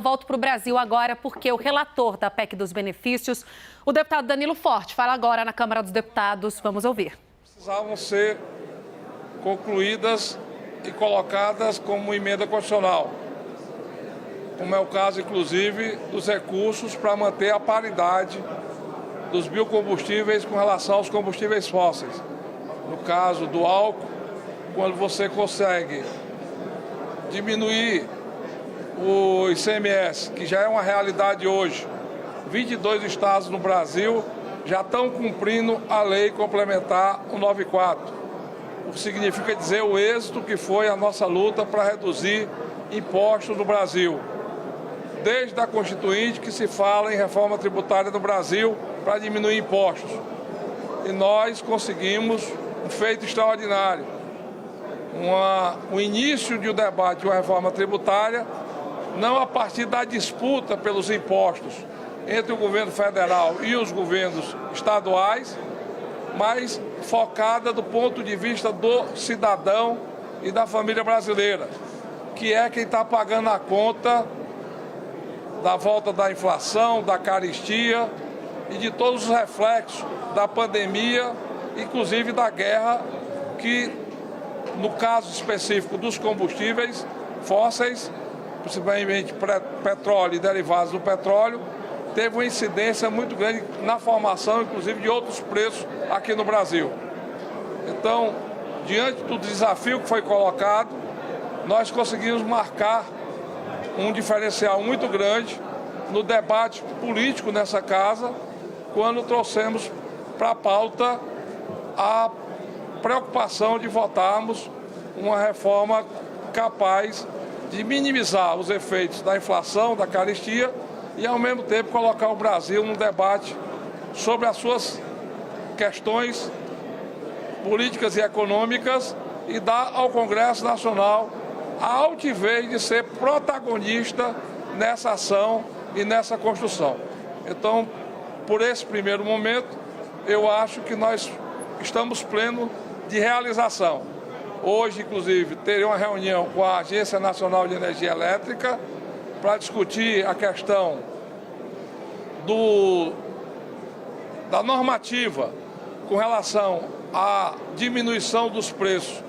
Volto para o Brasil agora porque o relator da PEC dos benefícios, o deputado Danilo Forte, fala agora na Câmara dos Deputados. Vamos ouvir. Precisavam ser concluídas e colocadas como emenda constitucional, como é o caso, inclusive, dos recursos para manter a paridade dos biocombustíveis com relação aos combustíveis fósseis. No caso do álcool, quando você consegue diminuir o ICMS, que já é uma realidade hoje, 22 estados no Brasil já estão cumprindo a lei complementar 194, o que significa dizer o êxito que foi a nossa luta para reduzir impostos no Brasil. Desde a Constituinte que se fala em reforma tributária no Brasil para diminuir impostos. E nós conseguimos um feito extraordinário, o início de um debate de uma reforma tributária, não a partir da disputa pelos impostos entre o governo federal e os governos estaduais, mas focada do ponto de vista do cidadão e da família brasileira, que é quem está pagando a conta da volta da inflação, da carestia e de todos os reflexos da pandemia, inclusive da guerra, que no caso específico dos combustíveis fósseis, principalmente petróleo e derivados do petróleo, teve uma incidência muito grande na formação, inclusive, de outros preços aqui no Brasil. Então, diante do desafio que foi colocado, nós conseguimos marcar um diferencial muito grande no debate político nessa casa, quando trouxemos para a pauta a preocupação de votarmos uma reforma capaz de minimizar os efeitos da inflação, da carestia e, ao mesmo tempo, colocar o Brasil num debate sobre as suas questões políticas e econômicas e dar ao Congresso Nacional a altivez de ser protagonista nessa ação e nessa construção. Então, por esse primeiro momento, eu acho que nós estamos plenos de realização. Hoje, inclusive, terei uma reunião com a Agência Nacional de Energia Elétrica para discutir a questão da normativa com relação à diminuição dos preços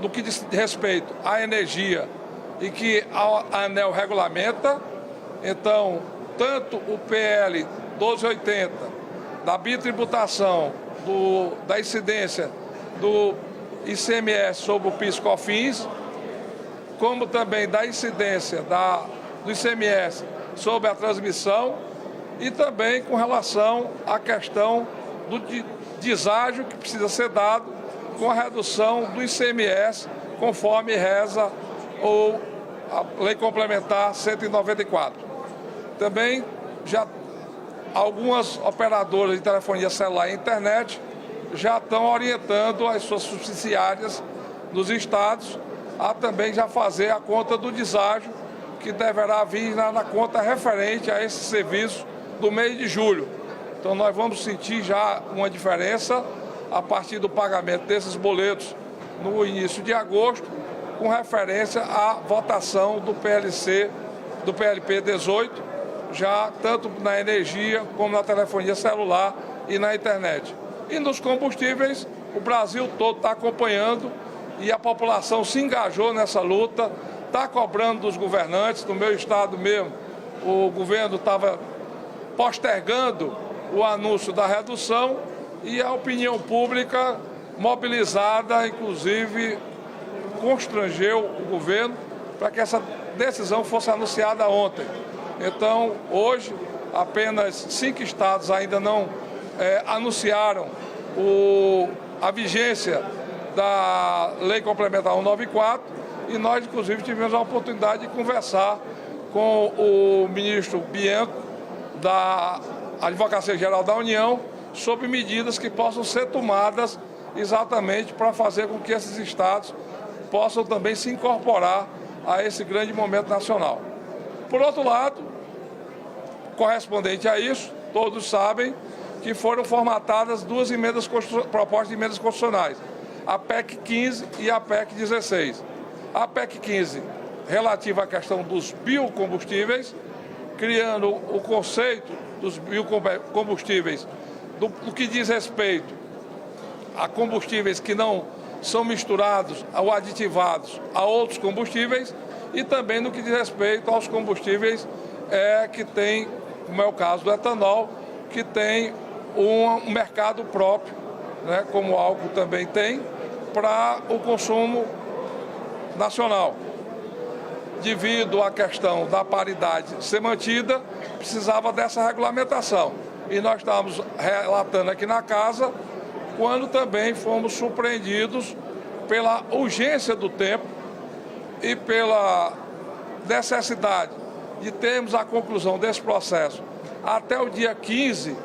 no que diz respeito à energia e que a ANEEL regulamenta. Então, tanto o PL 1280, da bitributação, da incidência do ICMS sobre o PIS/COFINS, como também da incidência do ICMS sobre a transmissão e também com relação à questão do deságio que precisa ser dado com a redução do ICMS, conforme reza a Lei Complementar 194. Também já algumas operadoras de telefonia celular e internet já estão orientando as suas subsidiárias dos estados a também já fazer a conta do deságio, que deverá vir na conta referente a esse serviço do mês de julho. Então nós vamos sentir já uma diferença a partir do pagamento desses boletos no início de agosto, com referência à votação do PLP 18, já tanto na energia como na telefonia celular e na internet. E nos combustíveis, o Brasil todo está acompanhando e a população se engajou nessa luta, está cobrando dos governantes. No meu estado mesmo, o governo estava postergando o anúncio da redução e a opinião pública mobilizada, inclusive, constrangeu o governo para que essa decisão fosse anunciada ontem. Então, hoje, apenas 5 estados ainda não anunciaram a vigência da Lei Complementar 194 e nós, inclusive, tivemos a oportunidade de conversar com o ministro Bianco, da Advocacia Geral da União, sobre medidas que possam ser tomadas exatamente para fazer com que esses estados possam também se incorporar a esse grande momento nacional. Por outro lado, correspondente a isso, todos sabem que foram formatadas 2 propostas de emendas constitucionais, a PEC 15 e a PEC 16. A PEC 15 relativa à questão dos biocombustíveis, criando o conceito dos biocombustíveis do que diz respeito a combustíveis que não são misturados ou aditivados a outros combustíveis e também no que diz respeito aos combustíveis que tem, como é o caso do etanol, que tem um mercado próprio, né, como o álcool também tem, para o consumo nacional. Devido à questão da paridade ser mantida, precisava dessa regulamentação. E nós estávamos relatando aqui na casa, quando também fomos surpreendidos pela urgência do tempo e pela necessidade de termos a conclusão desse processo até o dia 15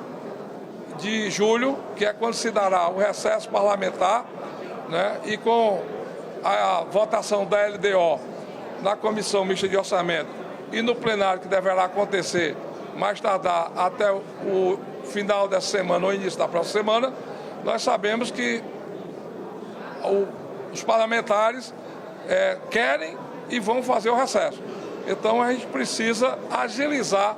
de julho, que é quando se dará o recesso parlamentar, né, e com a votação da LDO na Comissão Mista de Orçamento e no plenário, que deverá acontecer mais tardar até o final dessa semana ou início da próxima semana, nós sabemos que os parlamentares querem e vão fazer o recesso. Então a gente precisa agilizar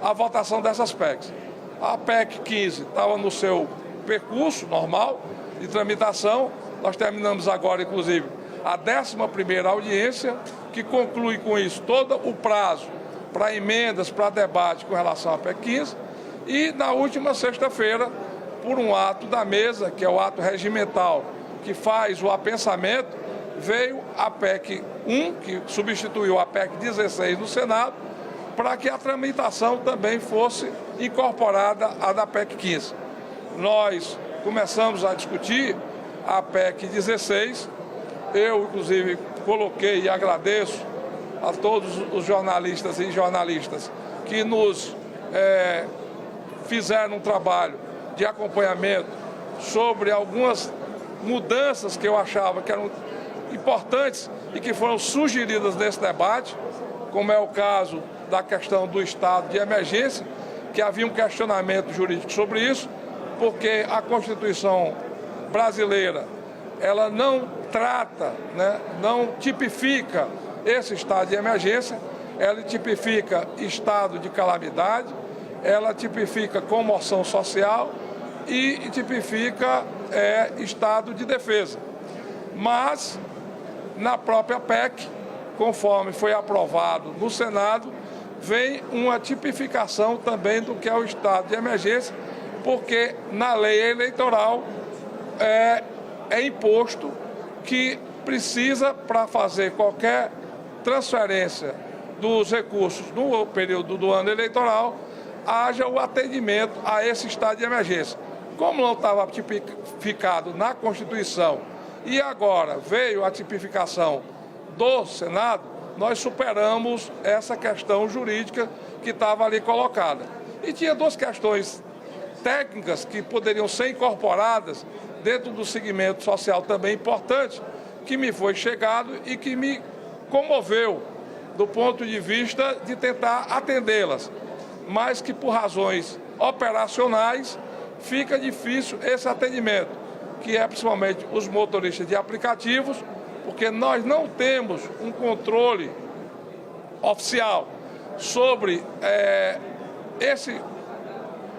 a votação dessas PECs. A PEC 15 estava no seu percurso normal de tramitação. Nós terminamos agora, inclusive, a 11ª audiência, que conclui com isso todo o prazo para emendas, para debate com relação à PEC 15. E na última sexta-feira, por um ato da mesa, que é o ato regimental que faz o apensamento, veio a PEC 1, que substituiu a PEC 16 no Senado, para que a tramitação também fosse incorporada à da PEC 15. Nós começamos a discutir a PEC 16, eu, inclusive, coloquei e agradeço a todos os jornalistas e jornalistas que nos fizeram um trabalho de acompanhamento sobre algumas mudanças que eu achava que eram importantes e que foram sugeridas nesse debate, como é o caso da questão do estado de emergência, que havia um questionamento jurídico sobre isso, porque a Constituição brasileira, ela não trata, né, não tipifica esse estado de emergência, ela tipifica estado de calamidade, ela tipifica comoção social e tipifica estado de defesa. Mas, na própria PEC, conforme foi aprovado no Senado, vem uma tipificação também do que é o estado de emergência, porque na lei eleitoral é imposto que precisa, para fazer qualquer transferência dos recursos no período do ano eleitoral, haja o atendimento a esse estado de emergência. Como não estava tipificado na Constituição e agora veio a tipificação do Senado, nós superamos essa questão jurídica que estava ali colocada. E tinha duas questões técnicas que poderiam ser incorporadas dentro do segmento social também importante, que me foi chegado e que me comoveu do ponto de vista de tentar atendê-las, mas que por razões operacionais fica difícil esse atendimento, que é principalmente os motoristas de aplicativos, porque nós não temos um controle oficial sobre esse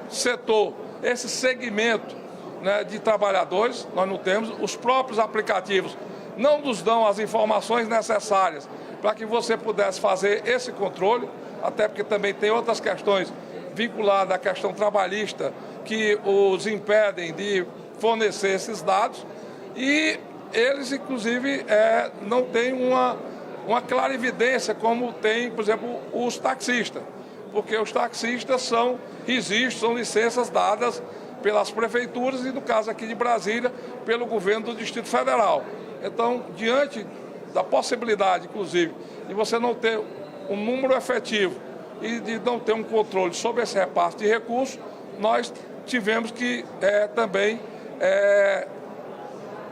setor, esse segmento, né, de trabalhadores. Nós não temos, os próprios aplicativos não nos dão as informações necessárias para que você pudesse fazer esse controle, até porque também tem outras questões vinculadas à questão trabalhista que os impedem de fornecer esses dados, e eles, inclusive, não têm uma clarividência como tem, por exemplo, os taxistas, porque os taxistas são registros, são licenças dadas pelas prefeituras e, no caso aqui de Brasília, pelo governo do Distrito Federal. Então, diante da possibilidade, inclusive, de você não ter um número efetivo e de não ter um controle sobre esse repasse de recursos, nós tivemos que também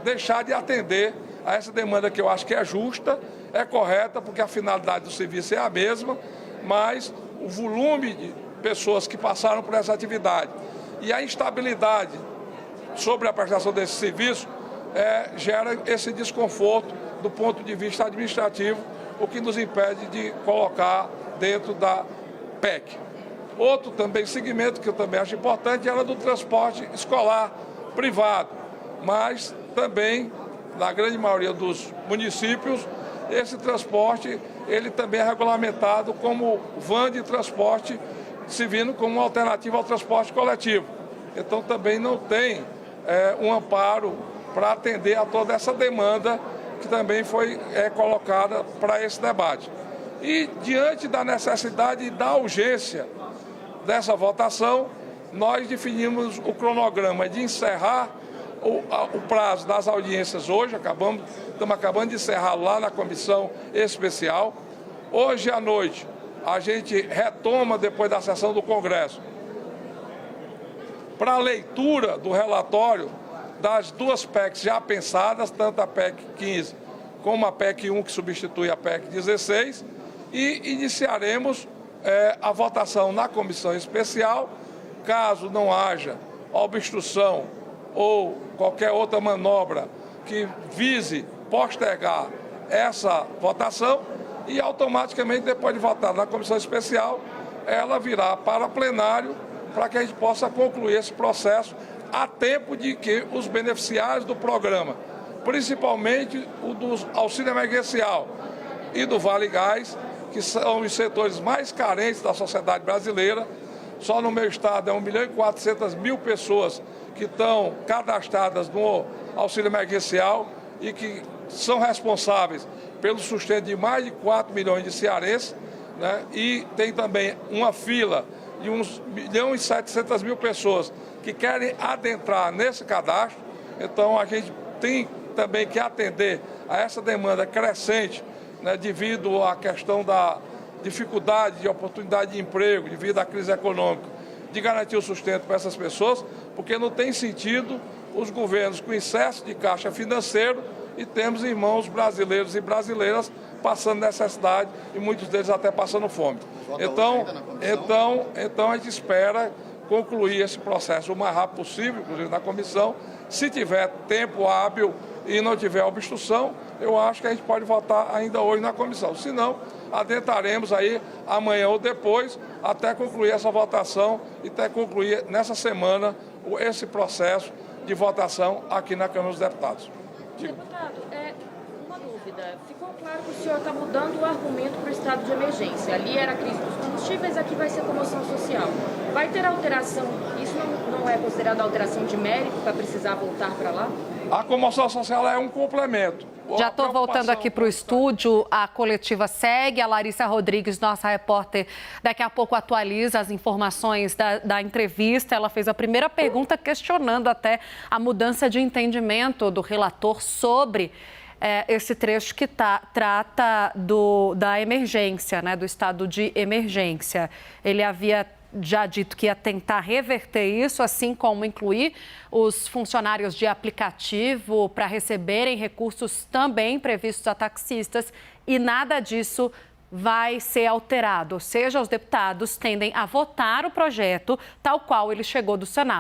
deixar de atender a essa demanda, que eu acho que é justa, é correta, porque a finalidade do serviço é a mesma, mas o volume de pessoas que passaram por essa atividade e a instabilidade sobre a prestação desse serviço gera esse desconforto do ponto de vista administrativo o que nos impede de colocar dentro da PEC. Outro também segmento que eu também acho importante era do transporte escolar privado, mas também, na grande maioria dos municípios, esse transporte ele também é regulamentado como van de transporte, servindo como uma alternativa ao transporte coletivo. Então também não tem um amparo para atender a toda essa demanda que também foi colocada para esse debate. E diante da necessidade e da urgência dessa votação, nós definimos o cronograma de encerrar o prazo das audiências hoje, estamos acabando de encerrar lá na comissão especial. Hoje à noite, a gente retoma, depois da sessão do Congresso, para a leitura do relatório das duas PECs já pensadas, tanto a PEC 15 como a PEC 1, que substitui a PEC 16, e iniciaremos a votação na comissão especial. Caso não haja obstrução ou qualquer outra manobra que vise postergar essa votação, e automaticamente, depois de votar na comissão especial, ela virá para plenário para que a gente possa concluir esse processo a tempo de que os beneficiários do programa, principalmente o do auxílio emergencial e do Vale Gás, que são os setores mais carentes da sociedade brasileira. Só no meu estado é 1.400.000 pessoas que estão cadastradas no auxílio emergencial e que são responsáveis pelo sustento de mais de 4 milhões de cearenses, né? E tem também uma fila de uns 1.700.000 pessoas que querem adentrar nesse cadastro. Então a gente tem também que atender a essa demanda crescente, né, devido à questão da dificuldade de oportunidade de emprego, devido à crise econômica, de garantir o sustento para essas pessoas, porque não tem sentido os governos com excesso de caixa financeiro e temos irmãos brasileiros e brasileiras passando necessidade e muitos deles até passando fome. Então a gente espera concluir esse processo o mais rápido possível, inclusive na comissão. Se tiver tempo hábil e não tiver obstrução, eu acho que a gente pode votar ainda hoje na comissão. Se não, adentraremos aí amanhã ou depois até concluir essa votação e até concluir nessa semana esse processo de votação aqui na Câmara dos Deputados. Deputado, uma dúvida. Ficou claro que o senhor está mudando o argumento para o estado de emergência. Ali era a crise dos combustíveis, aqui vai ser comoção social. Vai ter alteração? Isso não é considerado alteração de mérito para precisar voltar para lá? A comoção social é um complemento. Já estou voltando aqui para o estúdio, a coletiva segue, a Larissa Rodrigues, nossa repórter, daqui a pouco atualiza as informações da entrevista. Ela fez a primeira pergunta questionando até a mudança de entendimento do relator sobre esse trecho que trata da emergência, né, do estado de emergência. Ele havia já dito que ia tentar reverter isso, assim como incluir os funcionários de aplicativo para receberem recursos também previstos a taxistas, e nada disso vai ser alterado. Ou seja, os deputados tendem a votar o projeto tal qual ele chegou do Senado.